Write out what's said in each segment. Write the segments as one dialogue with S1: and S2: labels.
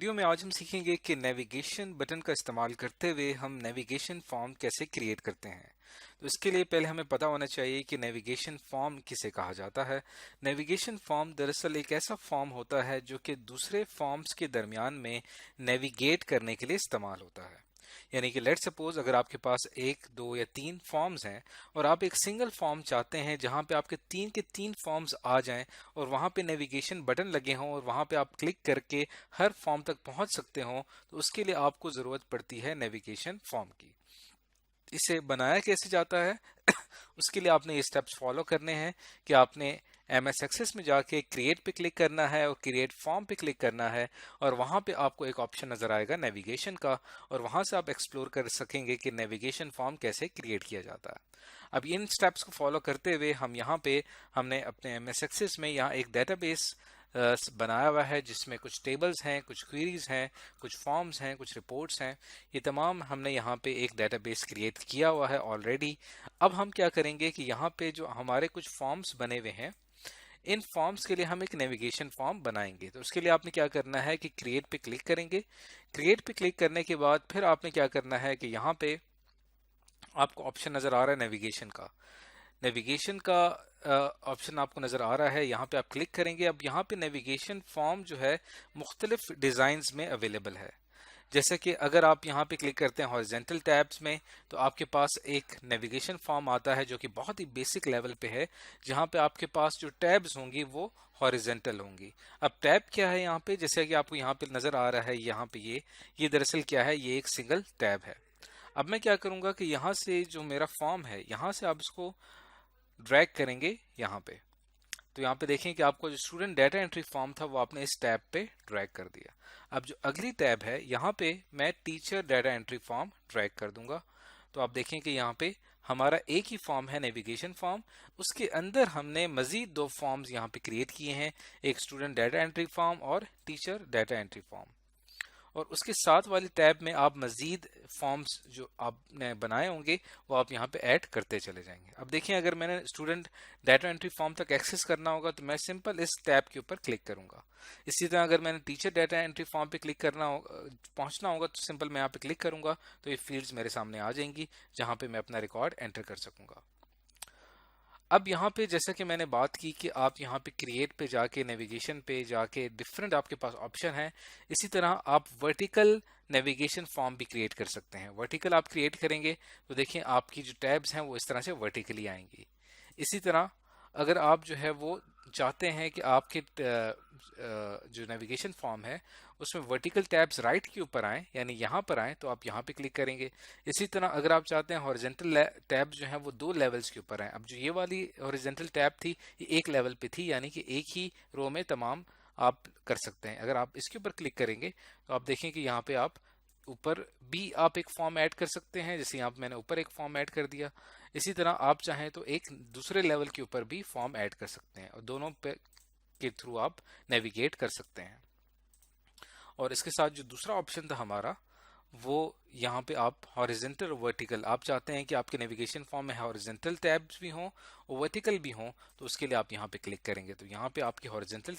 S1: Video में आज हम सीखेंगे कि नेविगेशन बटन का इस्तेमाल करते हुए हम नेविगेशन फॉर्म कैसे क्रिएट करते हैं। तो इसके लिए पहले हमें पता होना चाहिए कि नेविगेशन फॉर्म किसे कहा जाता है। नेविगेशन फॉर्म दरअसल एक ऐसा फॉर्म होता है जो कि दूसरे फॉर्म्स के दरमियान में नेविगेट करने के लिए इस्तेमाल होता है। यानी कि लेट सपोज अगर आपके पास एक, दो या तीन फॉर्म्स हैं और आप एक सिंगल फॉर्म चाहते हैं जहां पे आपके तीन के तीन फॉर्म्स आ जाएं और वहां पे नेविगेशन बटन लगे हों और वहां पे आप क्लिक करके हर फॉर्म तक पहुंच सकते हो, तो उसके लिए आपको जरूरत पड़ती है नेविगेशन फॉर्म की। इसे बनाया कैसे जाता है उसके लिए आपने ये स्टेप्स फॉलो करने हैं कि आपने MS एक्सेस में जाके क्रिएट पे क्लिक करना है और क्रिएट फॉर्म पे क्लिक करना है और वहां पे आपको एक ऑप्शन नजर आएगा नेविगेशन का, और वहां से आप एक्सप्लोर कर सकेंगे कि नेविगेशन फॉर्म कैसे क्रिएट किया जाता है। अब इन स्टेप्स को फॉलो करते हुए हमने अपने MS एक्सेस में यहाँ एक डेटाबेस बनाया हुआ है जिसमें कुछ टेबल्स हैं, कुछ क्वेरीज हैं, कुछ फॉर्म्स हैं, कुछ रिपोर्ट्स हैं। ये तमाम हमने यहाँ पे एक डेटाबेस क्रिएट किया हुआ है ऑलरेडी। अब हम क्या करेंगे कि यहाँ पे जो हमारे कुछ फॉर्म्स बने हुए हैं, इन फॉर्म्स के लिए हम एक नेविगेशन फॉर्म बनाएंगे। तो उसके लिए आपने क्या करना है कि क्रिएट पे क्लिक करेंगे। क्रिएट पे क्लिक करने के बाद फिर आपने क्या करना है कि यहाँ पे आपको ऑप्शन नजर आ रहा है नेविगेशन का ऑप्शन आपको नजर आ रहा है, यहाँ पे आप क्लिक करेंगे। अब यहाँ पे नेविगेशन फॉर्म जो है मुख्तलिफ डिजाइन्स में अवेलेबल है। जैसे कि अगर आप यहाँ पे क्लिक करते हैं हॉरिजेंटल टैब्स में, तो आपके पास एक नेविगेशन फॉर्म आता है जो कि बहुत ही बेसिक लेवल पे है, जहाँ पे आपके पास जो टैब्स होंगी वो हॉरिजेंटल होंगी। अब टैब क्या है यहाँ पे, जैसे कि आपको यहाँ पे नजर आ रहा है, यहाँ पे ये दरअसल क्या है, ये एक सिंगल टैब है। अब मैं क्या करूंगा कि यहाँ से जो मेरा फॉर्म है, यहाँ से आप इसको ड्रैग करेंगे यहाँ पे। तो यहाँ पे देखें कि आपको जो स्टूडेंट डाटा एंट्री फॉर्म था वो आपने इस टैब पे ड्रैग कर दिया। अब जो अगली टैब है, यहाँ पे मैं teacher data entry form drag कर दूंगा। तो आप देखें कि यहाँ पे हमारा एक ही फॉर्म है, नेविगेशन फॉर्म। उसके अंदर हमने मजीद दो फॉर्म्स यहाँ पे क्रिएट किए हैं, एक स्टूडेंट डाटा एंट्री फॉर्म और टीचर डाटा एंट्री फॉर्म। और उसके साथ वाली टैब में आप मजीद फॉर्म्स जो आपने बनाए होंगे वो आप यहाँ पे ऐड करते चले जाएंगे। अब देखिए, अगर मैंने स्टूडेंट डाटा एंट्री फॉर्म तक एक्सेस करना होगा तो मैं सिंपल इस टैब के ऊपर क्लिक करूंगा। इसी तरह अगर मैंने टीचर डाटा एंट्री फॉर्म पे क्लिक करना होगा, पहुंचना होगा, तो सिंपल मैं यहाँ पे क्लिक करूंगा तो ये फील्ड्स मेरे सामने आ जाएंगी जहाँ पे मैं अपना रिकॉर्ड एंटर कर सकूंगा। अब यहाँ पे जैसा कि मैंने बात की कि आप यहाँ पे क्रिएट पे जाके, नेविगेशन पे जाके डिफरेंट आपके पास ऑप्शन है। इसी तरह आप वर्टिकल नेविगेशन फॉर्म भी क्रिएट कर सकते हैं। वर्टिकल आप क्रिएट करेंगे तो देखिए आपकी जो टैब्स हैं वो इस तरह से वर्टिकली आएंगी। इसी तरह अगर आप जो है वो चाहते हैं कि आपके जो नेविगेशन फॉर्म है उसमें वर्टिकल टैब्स राइट के ऊपर आए, यानी यहाँ पर आए, तो आप यहाँ पे क्लिक करेंगे। इसी तरह अगर आप चाहते हैं हॉरिजेंटल टैब जो है वो दो लेवल्स के ऊपर आए। अब जो ये वाली हॉरिजेंटल टैब थी ये एक लेवल पे थी, यानी कि एक ही रो में तमाम आप कर सकते हैं। अगर आप इसके ऊपर क्लिक करेंगे तो आप देखें कि यहाँ पे आप ऊपर भी आप एक फॉर्म ऐड कर सकते हैं, जैसे यहाँ पे मैंने ऊपर एक फॉर्म ऐड कर दिया। इसी तरह आप चाहें तो एक दूसरे लेवल के ऊपर भी फॉर्म ऐड कर सकते हैं और दोनों पे के थ्रू आप नेविगेट कर सकते हैं। और इसके साथ जो दूसरा ऑप्शन था हमारा, वो यहाँ पे आप हॉरिजेंटल और वर्टिकल, आप चाहते हैं कि आपके नेविगेशन फॉर्म में हॉरिजेंटल टैब्स भी हों और वर्टिकल भी हों, तो उसके लिए आप यहाँ पे क्लिक करेंगे तो यहाँ पे आपकी हॉरिजेंटल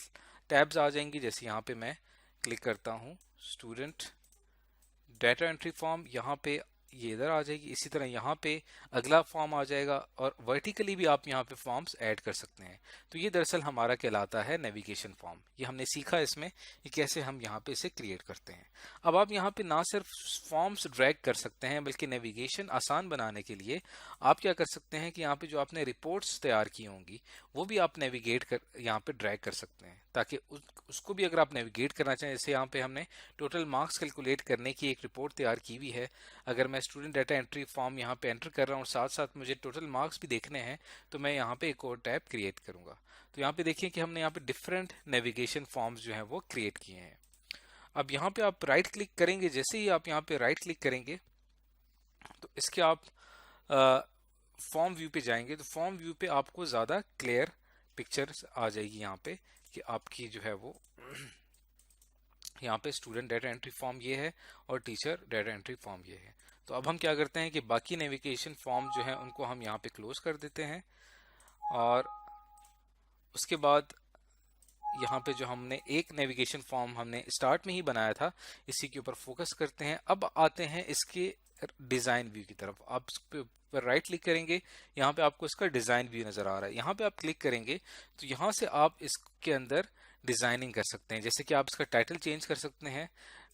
S1: टैब्स आ जाएंगी। जैसे यहाँ पे मैं क्लिक करता हूँ स्टूडेंट डाटा एंट्री फॉर्म, यहाँ पे ये इधर आ जाएगी। इसी तरह यहाँ पे अगला फॉर्म आ जाएगा और वर्टिकली भी आप यहाँ पे फॉर्म्स ऐड कर सकते हैं। तो ये दरअसल हमारा कहलाता है नेविगेशन फॉर्म। ये हमने सीखा इसमें कि कैसे हम यहाँ पे इसे क्रिएट करते हैं। अब आप यहाँ पे ना सिर्फ फॉर्म्स ड्रैग कर सकते हैं बल्कि नेविगेशन आसान बनाने के लिए आप क्या कर सकते हैं कि यहाँ पे जो आपने रिपोर्ट्स तैयार की होंगी वो भी आप नेविगेट कर यहाँ पे ड्रैग कर सकते हैं, ताकि उसको भी अगर आप नेविगेट करना चाहें। जैसे यहाँ पे हमने टोटल मार्क्स कैलकुलेट करने की एक रिपोर्ट तैयार की हुई है। अगर मैं स्टूडेंट डाटा एंट्री फॉर्म यहाँ पे एंटर कर रहा हूँ और साथ साथ मुझे टोटल मार्क्स भी देखने हैं, तो मैं यहाँ पे एक और टैब क्रिएट करूंगा। तो यहाँ पे देखिए कि हमने यहाँ पे डिफरेंट नेविगेशन फॉर्म्स जो हैं वो क्रिएट किए हैं। अब यहाँ पे आप राइट क्लिक करेंगे, जैसे ही आप यहाँ पे राइट क्लिक करेंगे तो इसके आप फॉर्म व्यू पे जाएंगे तो फॉर्म व्यू पे आपको ज़्यादा क्लियर पिक्चर आ जाएगी यहाँ पे कि आपकी जो है वो यहाँ पे स्टूडेंट डाटा एंट्री फॉर्म ये है और टीचर डाटा एंट्री फॉर्म ये है। तो अब हम क्या करते हैं कि बाकी नेविगेशन फॉर्म जो है उनको हम यहाँ पे क्लोज कर देते हैं और उसके बाद यहाँ पे जो हमने एक नेविगेशन फॉर्म हमने स्टार्ट में ही बनाया था, इसी के ऊपर फोकस करते हैं। अब आते हैं इसके डिज़ाइन व्यू की तरफ। आप इस पर राइट क्लिक करेंगे, यहाँ पे आपको इसका डिज़ाइन व्यू नज़र आ रहा है। यहाँ पे आप क्लिक करेंगे तो यहाँ से आप इसके अंदर डिज़ाइनिंग कर सकते हैं। जैसे कि आप इसका टाइटल चेंज कर सकते हैं।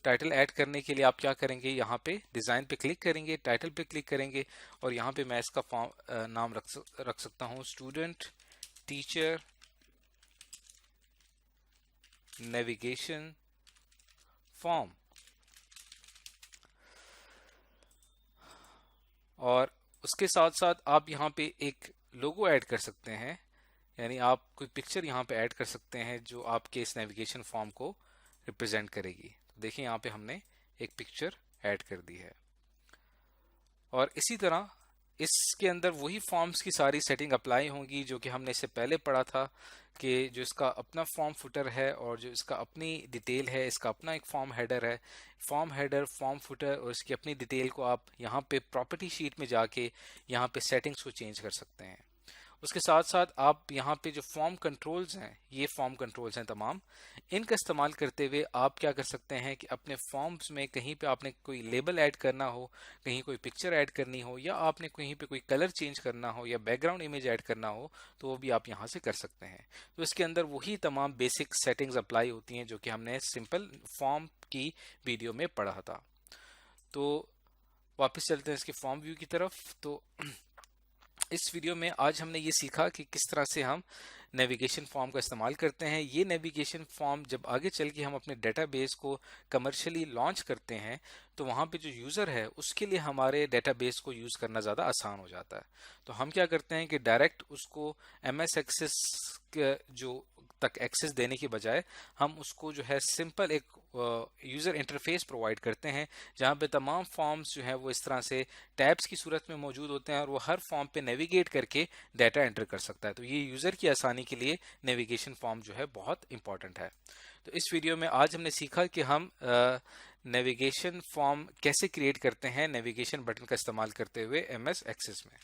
S1: टाइटल ऐड करने के लिए आप क्या करेंगे, यहाँ पे डिज़ाइन पे क्लिक करेंगे, टाइटल पे क्लिक करेंगे और यहाँ पे मैं इसका फॉर्म नाम रख सकता हूँ स्टूडेंट टीचर नेविगेशन फॉर्म। और उसके साथ साथ आप यहाँ पे एक लोगो ऐड कर सकते हैं, यानी आप कोई पिक्चर यहाँ पे ऐड कर सकते हैं जो आपके इस नेविगेशन फॉर्म को रिप्रेजेंट करेगी। तो देखिए यहाँ पे हमने एक पिक्चर ऐड कर दी है। और इसी तरह इसके अंदर वही फॉर्म्स की सारी सेटिंग अप्लाई होंगी जो कि हमने इससे पहले पढ़ा था, कि जो इसका अपना फॉर्म फुटर है और जो इसका अपनी डिटेल है, इसका अपना एक फॉर्म हेडर है। फॉर्म हेडर, फॉर्म फुटर और इसकी अपनी डिटेल को आप यहाँ पे प्रॉपर्टी शीट में जाके यहाँ पे सेटिंग्स को चेंज कर सकते हैं। उसके साथ साथ आप यहाँ पे जो फॉर्म कंट्रोल्स हैं, ये फॉर्म कंट्रोल्स हैं तमाम, इनका इस्तेमाल करते हुए आप क्या कर सकते हैं कि अपने फॉर्म्स में कहीं पे आपने कोई लेबल ऐड करना हो, कहीं कोई पिक्चर ऐड करनी हो, या आपने कहीं पे कोई कलर चेंज करना हो या बैकग्राउंड इमेज ऐड करना हो, तो वो भी आप यहाँ से कर सकते हैं। तो इसके अंदर वही तमाम बेसिक सेटिंग्स अप्लाई होती हैं जो कि हमने सिंपल फॉर्म की वीडियो में पढ़ा था। तो वापस चलते हैं इसके फॉर्म व्यू की तरफ। तो इस वीडियो में आज हमने ये सीखा कि किस तरह से हम नेविगेशन फॉर्म का इस्तेमाल करते हैं। ये नेविगेशन फॉर्म जब आगे चल के हम अपने डेटाबेस को कमर्शियली लॉन्च करते हैं तो वहाँ पे जो यूज़र है उसके लिए हमारे डेटाबेस को यूज़ करना ज़्यादा आसान हो जाता है। तो हम क्या करते हैं कि डायरेक्ट उसको MS एक्सेस जो तक एक्सेस देने के बजाय हम उसको जो है सिंपल एक यूज़र इंटरफेस प्रोवाइड करते हैं, जहाँ पे तमाम फॉर्म्स जो हैं वो इस तरह से टैब्स की सूरत में मौजूद होते हैं और वो हर फॉर्म पे नेविगेट करके डाटा एंटर कर सकता है। तो ये यूज़र की आसानी के लिए नेविगेशन फॉर्म जो है बहुत इंपॉर्टेंट है। तो इस वीडियो में आज हमने सीखा कि हम नेविगेशन फॉर्म कैसे क्रिएट करते हैं नेविगेशन बटन का इस्तेमाल करते हुए MS एक्सेस में।